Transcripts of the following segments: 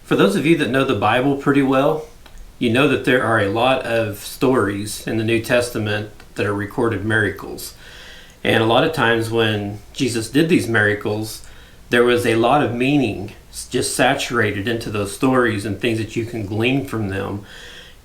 For those of you that know the Bible pretty well, you know that there are a lot of stories in the New Testament that are recorded miracles. And a lot of times when Jesus did these miracles, there was a lot of meaning just saturated into those stories and things that you can glean from them.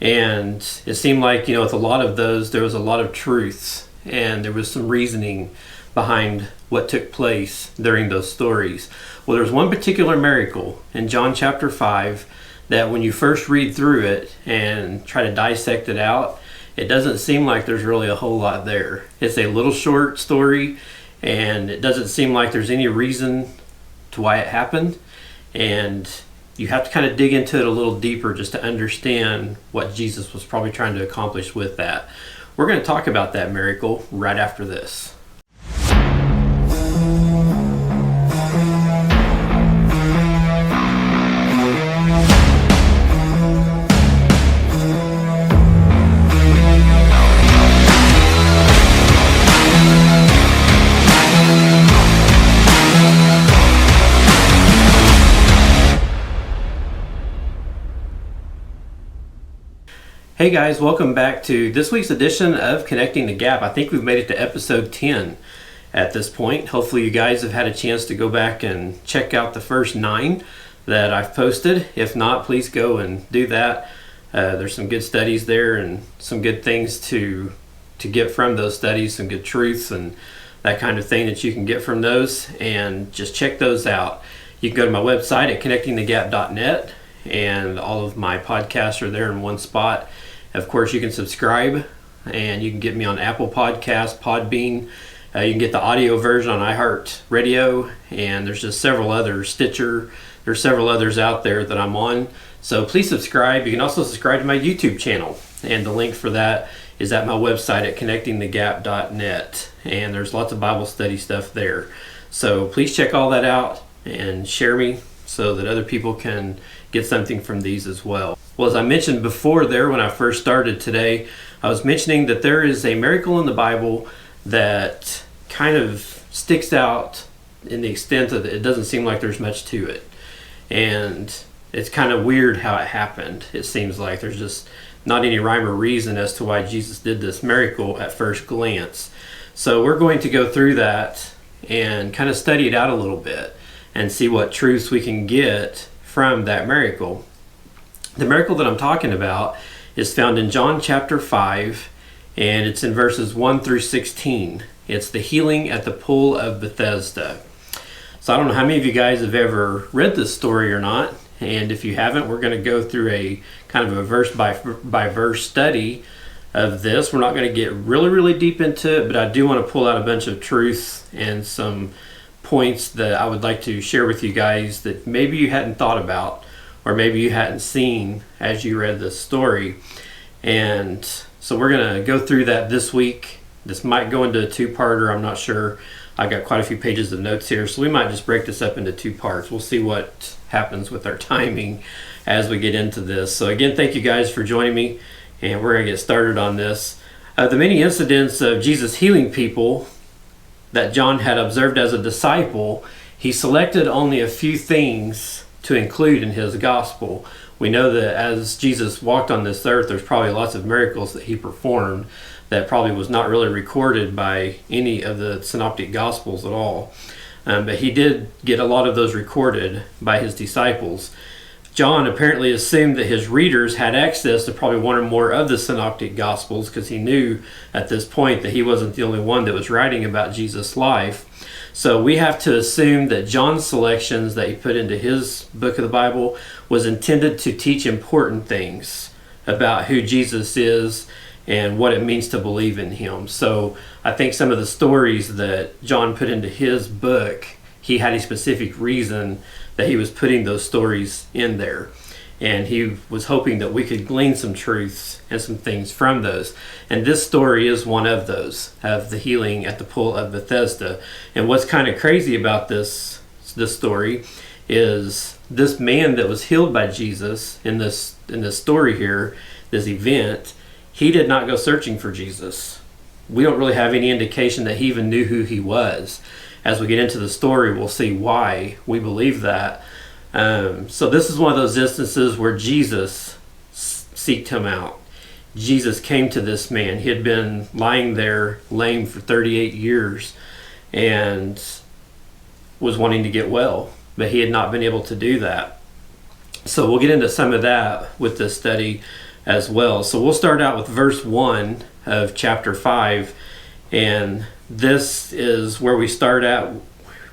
And it seemed like, with a lot of those, there was a lot of truths and there was some reasoning behind what took place during those stories. Well, there's one particular miracle in John chapter 5 that when you first read through it and try to dissect it out, it doesn't seem like there's really a whole lot there. It's a little short story and it doesn't seem like there's any reason to why it happened. And you have to kind of dig into it a little deeper just to understand what Jesus was probably trying to accomplish with that. We're going to talk about that miracle right after this. Hey guys, welcome back to this week's edition of Connecting the Gap. I think we've made it to episode 10 at this point. Hopefully you guys have had a chance to go back and check out the first 9 that I've posted. If not, please go and do that. There's some good studies there and some good things to get from those studies, some good truths and that kind of thing that you can get from those, and just check those out. You can go to my website at connectingthegap.net and all of my podcasts are there in one spot. Of course, you can subscribe and you can get me on Apple Podcasts, Podbean. You can get the audio version on iHeartRadio, and there's just several others, Stitcher. There's several others out there that I'm on. So please subscribe. You can also subscribe to my YouTube channel, and the link for that is at my website at connectingthegap.net. And there's lots of Bible study stuff there. So please check all that out and share me so that other people can get something from these as well. Well, as I mentioned before there when I first started today, I was mentioning that there is a miracle in the Bible that kind of sticks out in the extent that it doesn't seem like there's much to it. And it's kind of weird how it happened. It seems like there's just not any rhyme or reason as to why Jesus did this miracle at first glance. So we're going to go through that and kind of study it out a little bit and see what truths we can get from that miracle. The miracle that I'm talking about is found in John chapter 5, and it's in verses 1 through 16. It's the healing at the pool of Bethesda. So I don't know how many of you guys have ever read this story or not, and if you haven't, we're going to go through a kind of a verse by verse study of this. We're not going to get really deep into it, but I do want to pull out a bunch of truths and some points that I would like to share with you guys that maybe you hadn't thought about or maybe you hadn't seen as you read this story. And so we're going to go through that this week. This might go into a 2-parter, I'm not sure. I got quite a few pages of notes here, so we might just break this up into 2 parts. We'll see what happens with our timing as we get into this. So again, thank you guys for joining me, and we're going to get started on this. The many incidents of Jesus healing people that John had observed as a disciple, he selected only a few things to include in his gospel. We know that as Jesus walked on this earth, there's probably lots of miracles that he performed that probably was not really recorded by any of the synoptic gospels at all. But he did get a lot of those recorded by his disciples. John apparently assumed that his readers had access to probably one or more of the synoptic gospels because he knew at this point that he wasn't the only one that was writing about Jesus' life. So we have to assume that John's selections that he put into his book of the Bible was intended to teach important things about who Jesus is and what it means to believe in him. So I think some of the stories that John put into his book, he had a specific reason that he was putting those stories in there. And he was hoping that we could glean some truths and some things from those. And this story is one of those, of the healing at the pool of Bethesda. And what's kind of crazy about this story is this man that was healed by Jesus in this story here, this event, he did not go searching for Jesus. We don't really have any indication that he even knew who he was. As we get into the story, we'll see why we believe that. So this is one of those instances where Jesus seeked him out. Jesus came to this man. He had been lying there lame for 38 years and was wanting to get well, but he had not been able to do that. So we'll get into some of that with this study as well. So we'll start out with verse 1 of chapter 5, and this is where we start at.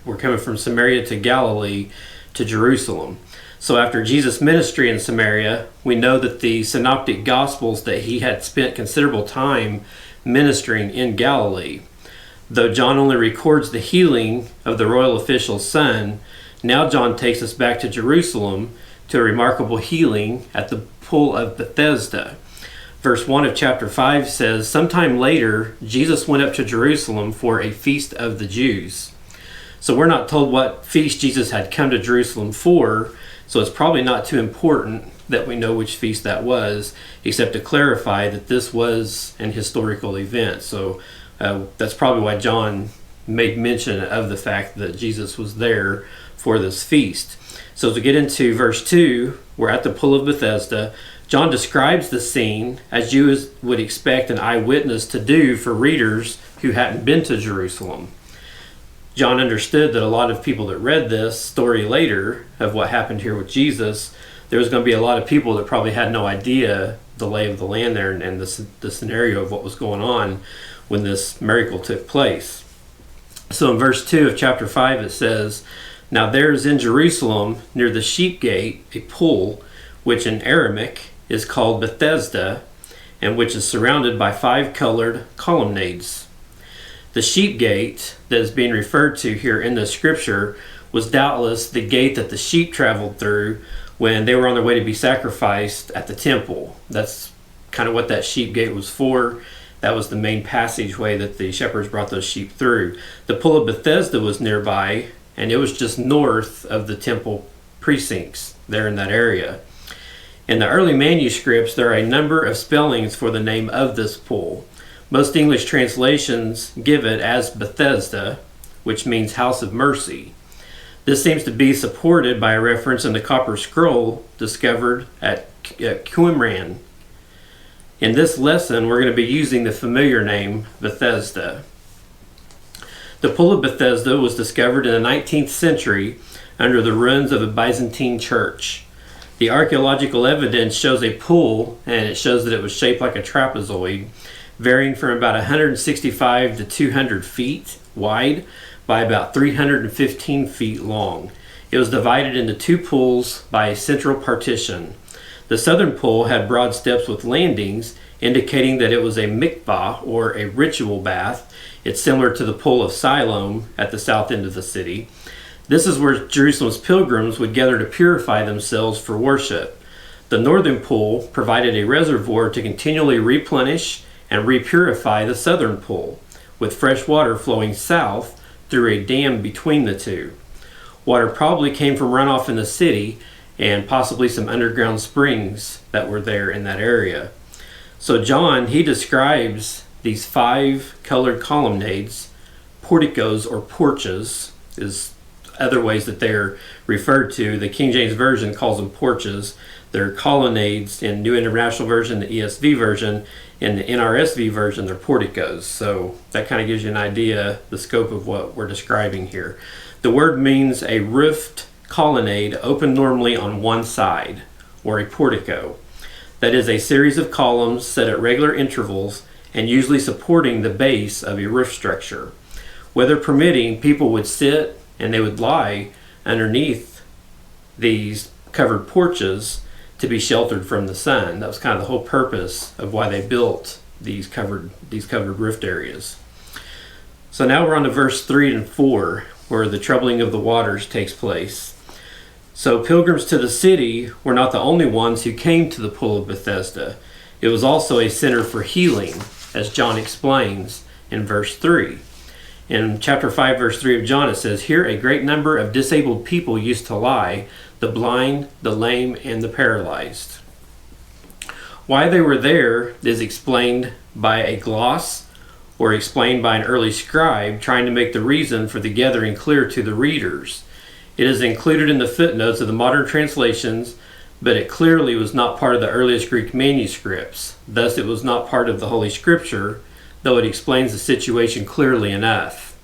We're coming from Samaria to Galilee to Jerusalem. So after Jesus' ministry in Samaria, we know that the synoptic gospels that he had spent considerable time ministering in Galilee. Though John only records the healing of the royal official's son, now John takes us back to Jerusalem to a remarkable healing at the pool of Bethesda. Verse 1 of chapter 5 says, "Sometime later, Jesus went up to Jerusalem for a feast of the Jews." So we're not told what feast Jesus had come to Jerusalem for, so it's probably not too important that we know which feast that was, except to clarify that this was an historical event. So that's probably why John made mention of the fact that Jesus was there for this feast. So to get into verse 2, we're at the pool of Bethesda. John describes the scene as you would expect an eyewitness to do for readers who hadn't been to Jerusalem. John understood that a lot of people that read this story later of what happened here with Jesus, there was going to be a lot of people that probably had no idea the lay of the land there and the scenario of what was going on when this miracle took place. So in verse 2 of chapter 5 it says, "Now there is in Jerusalem near the sheep gate a pool, which in Aramaic is called Bethesda, and which is surrounded by 5 colored colonnades." The sheep gate that is being referred to here in the scripture was doubtless the gate that the sheep traveled through when they were on their way to be sacrificed at the temple. That's kind of what that sheep gate was for. That was the main passageway that the shepherds brought those sheep through. The pool of Bethesda was nearby, and it was just north of the temple precincts there in that area. In the early manuscripts, there are a number of spellings for the name of this pool. Most English translations give it as Bethesda, which means house of mercy. This seems to be supported by a reference in the copper scroll discovered at Qumran. In this lesson, we're going to be using the familiar name Bethesda. The pool of Bethesda was discovered in the 19th century under the ruins of a Byzantine church. The archaeological evidence shows a pool, and it shows that it was shaped like a trapezoid, varying from about 165 to 200 feet wide by about 315 feet long. It was divided into 2 pools by a central partition. The southern pool had broad steps with landings, indicating that it was a mikvah, or a ritual bath. It's similar to the pool of Siloam at the south end of the city. This is where Jerusalem's pilgrims would gather to purify themselves for worship. The northern pool provided a reservoir to continually replenish and repurify the southern pool, with fresh water flowing south through a dam between the two. Water probably came from runoff in the city and possibly some underground springs that were there in that area. So John, he describes these 5 colored colonnades, porticos or porches is other ways that they're referred to. The King James Version calls them porches. They're colonnades in New International Version, the ESV version. In the NRSV version, they're porticos. So that kind of gives you an idea, the scope of what we're describing here. The word means a roofed colonnade open normally on one side, or a portico. That is a series of columns set at regular intervals and usually supporting the base of a roof structure. Weather permitting, people would sit and they would lie underneath these covered porches to be sheltered from the sun. That was kind of the whole purpose of why they built these covered roofed areas. So now we're on to verse 3 and 4, where the troubling of the waters takes place. So pilgrims to the city were not the only ones who came to the pool of Bethesda. It was also a center for healing, as John explains in verse 3. In chapter 5, verse 3 of John, it says, "Here a great number of disabled people used to lie, the blind, the lame, and the paralyzed." Why they were there is explained by a gloss or explained by an early scribe trying to make the reason for the gathering clear to the readers. It is included in the footnotes of the modern translations, but it clearly was not part of the earliest Greek manuscripts. Thus, it was not part of the Holy Scripture, though it explains the situation clearly enough.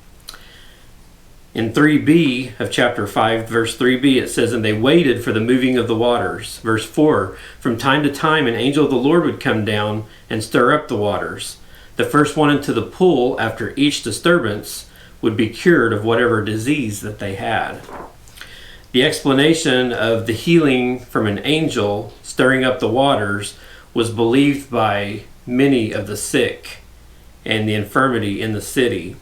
In 3b of chapter 5, verse 3b, it says, "And they waited for the moving of the waters." Verse 4, "From time to time an angel of the Lord would come down and stir up the waters. The first one into the pool after each disturbance would be cured of whatever disease that they had." The explanation of the healing from an angel stirring up the waters was believed by many of the sick and the infirmity in the city.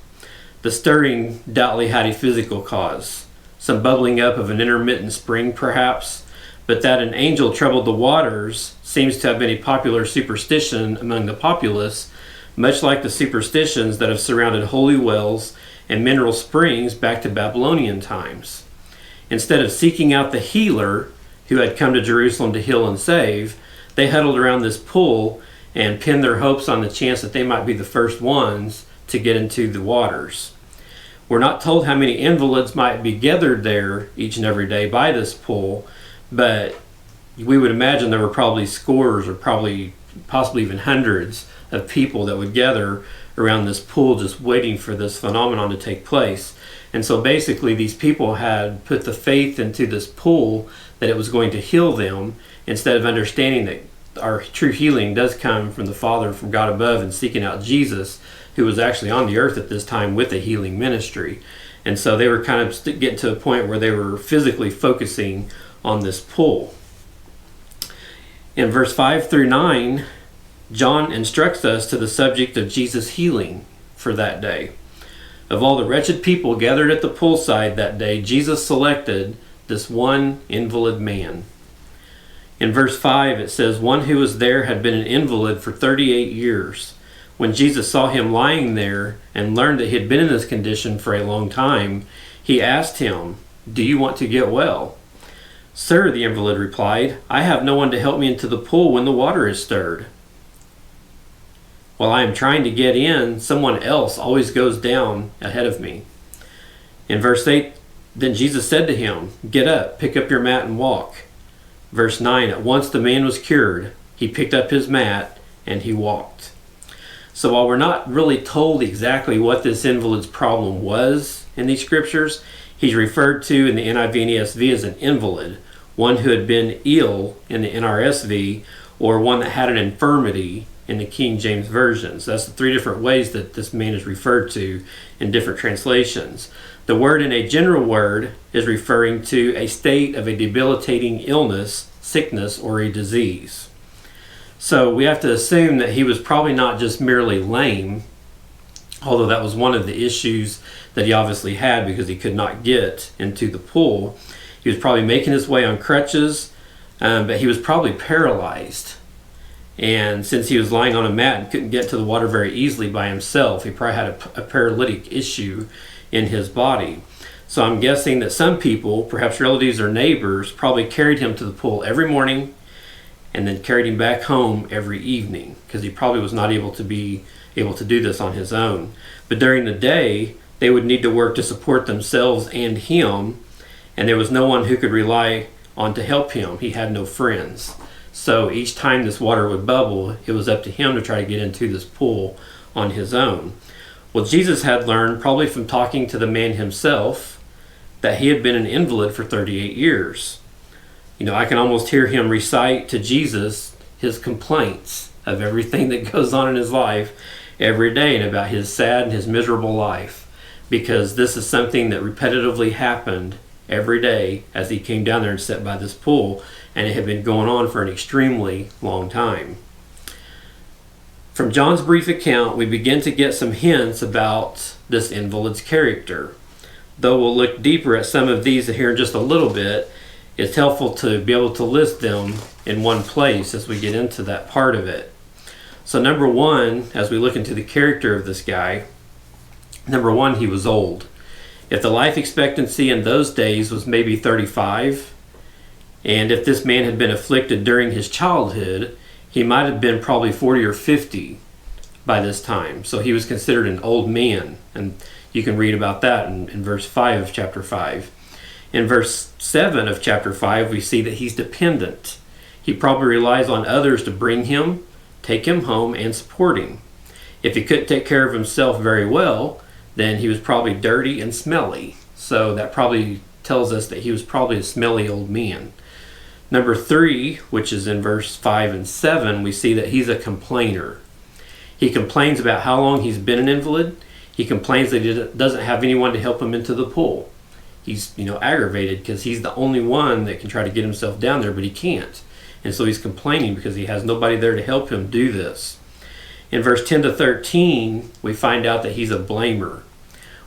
The stirring doubtlessly had a physical cause, some bubbling up of an intermittent spring perhaps, but that an angel troubled the waters seems to have been a popular superstition among the populace, much like the superstitions that have surrounded holy wells and mineral springs back to Babylonian times. Instead of seeking out the healer who had come to Jerusalem to heal and save, they huddled around this pool and pinned their hopes on the chance that they might be the first ones to get into the waters. We're not told how many invalids might be gathered there each and every day by this pool, but we would imagine there were probably scores or possibly even hundreds of people that would gather around this pool just waiting for this phenomenon to take place. And so basically these people had put the faith into this pool that it was going to heal them, instead of understanding that our true healing does come from the Father, from God above, and seeking out Jesus, who was actually on the earth at this time with a healing ministry. And so they were kind of getting to a point where they were physically focusing on this pool. In verse 5 through 9, John instructs us to the subject of Jesus' healing for that day. Of all the wretched people gathered at the poolside that day, Jesus selected this one invalid man. In verse 5 it says, "One who was there had been an invalid for 38 years. When Jesus saw him lying there and learned that he had been in this condition for a long time, he asked him, 'Do you want to get well?' 'Sir,' the invalid replied, 'I have no one to help me into the pool when the water is stirred. While I am trying to get in, someone else always goes down ahead of me.' In verse 8, then Jesus said to him, 'Get up, pick up your mat and walk.' Verse 9, at once the man was cured. He picked up his mat and he walked." So while we're not really told exactly what this invalid's problem was in these scriptures, he's referred to in the NIV and ESV as an invalid, one who had been ill in the NRSV, or one that had an infirmity in the King James versions. That's the three different ways that this man is referred to in different translations. The word in a general word is referring to a state of a debilitating illness, sickness, or a disease. So we have to assume that he was probably not just merely lame, although that was one of the issues that he obviously had because he could not get into the pool. He was probably making his way on crutches, but he was probably paralyzed. And since he was lying on a mat and couldn't get to the water very easily by himself, he probably had a paralytic issue in his body. So I'm guessing that some people, perhaps relatives or neighbors, probably carried him to the pool every morning and then carried him back home every evening, because he probably was not able to do this on his own. But during the day, they would need to work to support themselves and him, and there was no one who could rely on to help him. He had no friends. So each time this water would bubble, it was up to him to try to get into this pool on his own. Well, Jesus had learned, probably from talking to the man himself, that he had been an invalid for 38 years. You know, I can almost hear him recite to Jesus his complaints of everything that goes on in his life every day and about his sad and his miserable life, because this is something that repetitively happened every day as he came down there and sat by this pool, and it had been going on for an extremely long time. From John's brief account, we begin to get some hints about this invalid's character. Though we'll look deeper at some of these here in just a little bit, it's helpful to be able to list them in one place as we get into that part of it. So number one, as we look into the character of this guy, number one, he was old. If the life expectancy in those days was maybe 35, and if this man had been afflicted during his childhood, he might have been probably 40 or 50 by this time. So he was considered an old man, and you can read about that in verse 5 of chapter 5. In verse 7 of chapter 5, we see that he's dependent. He probably relies on others to bring him, take him home, and support him. If he couldn't take care of himself very well, then he was probably dirty and smelly. So that probably tells us that he was probably a smelly old man. Number 3, which is in verse 5 and 7, we see that he's a complainer. He complains about how long he's been an invalid. He complains that he doesn't have anyone to help him into the pool. He's, aggravated because he's the only one that can try to get himself down there, but he can't. And so he's complaining because he has nobody there to help him do this. In verse 10 to 13, we find out that he's a blamer.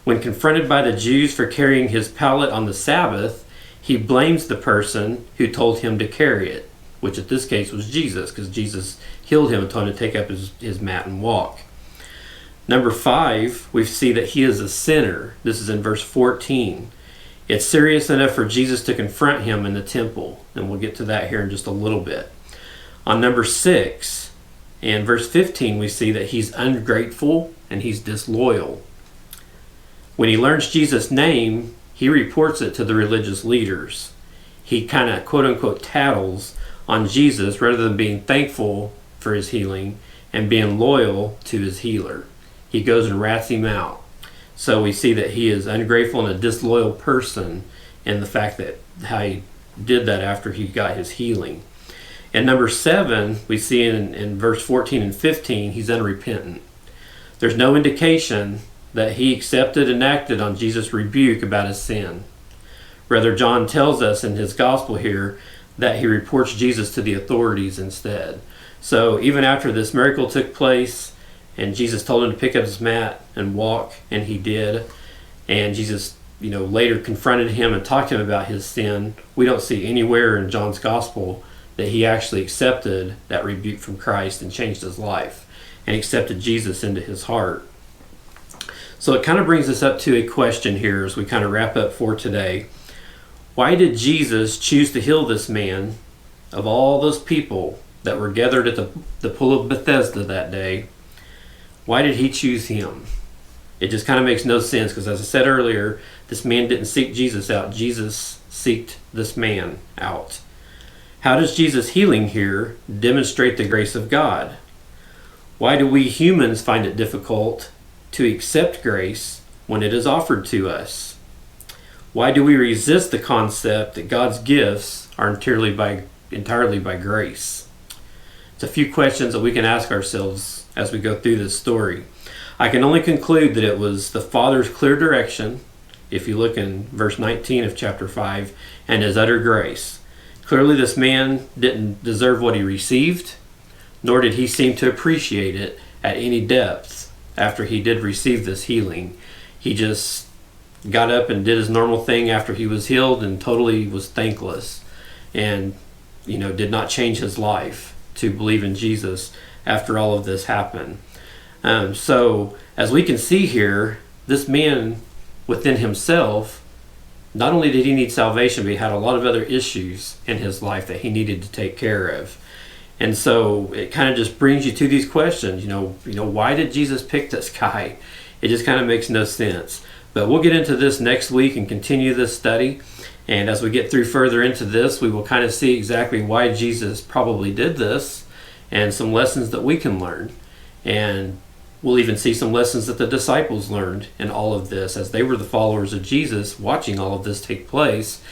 When confronted by the Jews for carrying his pallet on the Sabbath, he blames the person who told him to carry it, which at this case was Jesus, because Jesus healed him and told him to take up his mat and walk. Number 5, we see that he is a sinner. This is in verse 14. It's serious enough for Jesus to confront him in the temple, and we'll get to that here in just a little bit. On number 6, in verse 15, we see that he's ungrateful and he's disloyal. When he learns Jesus' name, he reports it to the religious leaders. He kind of, quote-unquote, tattles on Jesus rather than being thankful for his healing and being loyal to his healer. He goes and rats him out. So we see that he is ungrateful and a disloyal person in the fact that how he did that after he got his healing. And number 7, we see in verse 14 and 15, he's unrepentant. There's no indication that he accepted and acted on Jesus' rebuke about his sin. Rather, John tells us in his gospel here that he reports Jesus to the authorities instead. So even after this miracle took place, and Jesus told him to pick up his mat and walk, and he did. And Jesus, later confronted him and talked to him about his sin. We don't see anywhere in John's gospel that he actually accepted that rebuke from Christ and changed his life and accepted Jesus into his heart. So it kind of brings us up to a question here as we kind of wrap up for today. Why did Jesus choose to heal this man of all those people that were gathered at the pool of Bethesda that day? Why did he choose him? It just kind of makes no sense because, as I said earlier, this man didn't seek Jesus out. Jesus seeked this man out. How does Jesus' healing here demonstrate the grace of God? Why do we humans find it difficult to accept grace when it is offered to us? Why do we resist the concept that God's gifts are entirely by grace? It's a few questions that we can ask ourselves as we go through this story. I can only conclude that it was the Father's clear direction, if you look in verse 19 of chapter 5, and his utter grace. Clearly this man didn't deserve what he received, nor did he seem to appreciate it at any depth after he did receive this healing. He just got up and did his normal thing after he was healed and totally was thankless and did not change his life to believe in Jesus after all of this happened. So as we can see here, this man within himself, not only did he need salvation, but he had a lot of other issues in his life that he needed to take care of. And so it kind of just brings you to these questions, why did Jesus pick this guy? It just kind of makes no sense. But we'll get into this next week and continue this study. And as we get through further into this, we will kind of see exactly why Jesus probably did this and some lessons that we can learn. And we'll even see some lessons that the disciples learned in all of this as they were the followers of Jesus watching all of this take place.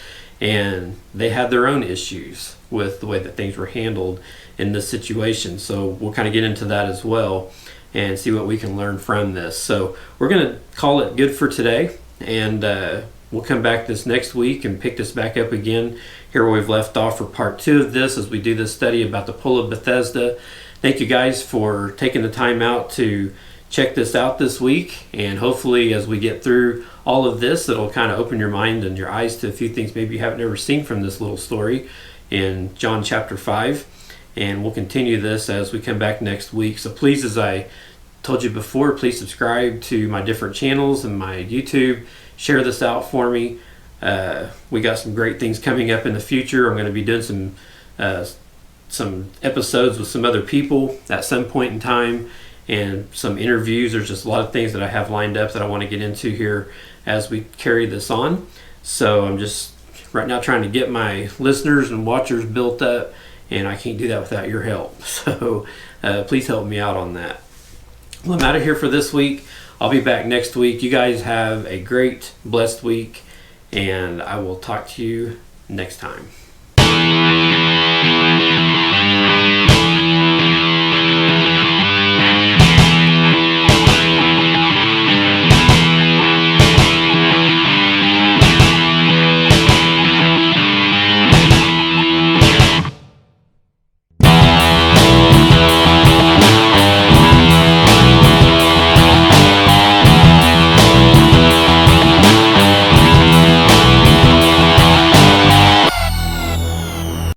And they had their own issues with the way that things were handled in this situation. So we'll kind of get into that as well and see what we can learn from this. So we're going to call it good for today. And we'll come back this next week and pick this back up again here where we've left off for part 2 of this as we do this study about the Pool of Bethesda. Thank you guys for taking the time out to check this out this week. And hopefully as we get through all of this, it'll kind of open your mind and your eyes to a few things maybe you haven't ever seen from this little story in John chapter 5. And we'll continue this as we come back next week. So please, as I told you before, please subscribe to my different channels and my YouTube. Share this out for me. We got some great things coming up in the future. I'm going to be doing some episodes with some other people at some point in time and some interviews. There's just a lot of things that I have lined up that I want to get into here as we carry this on. So I'm just right now trying to get my listeners and watchers built up, and I can't do that without your help. So please help me out on that. Well, I'm out of here for this week. I'll be back next week. You guys have a great, blessed week, and I will talk to you next time.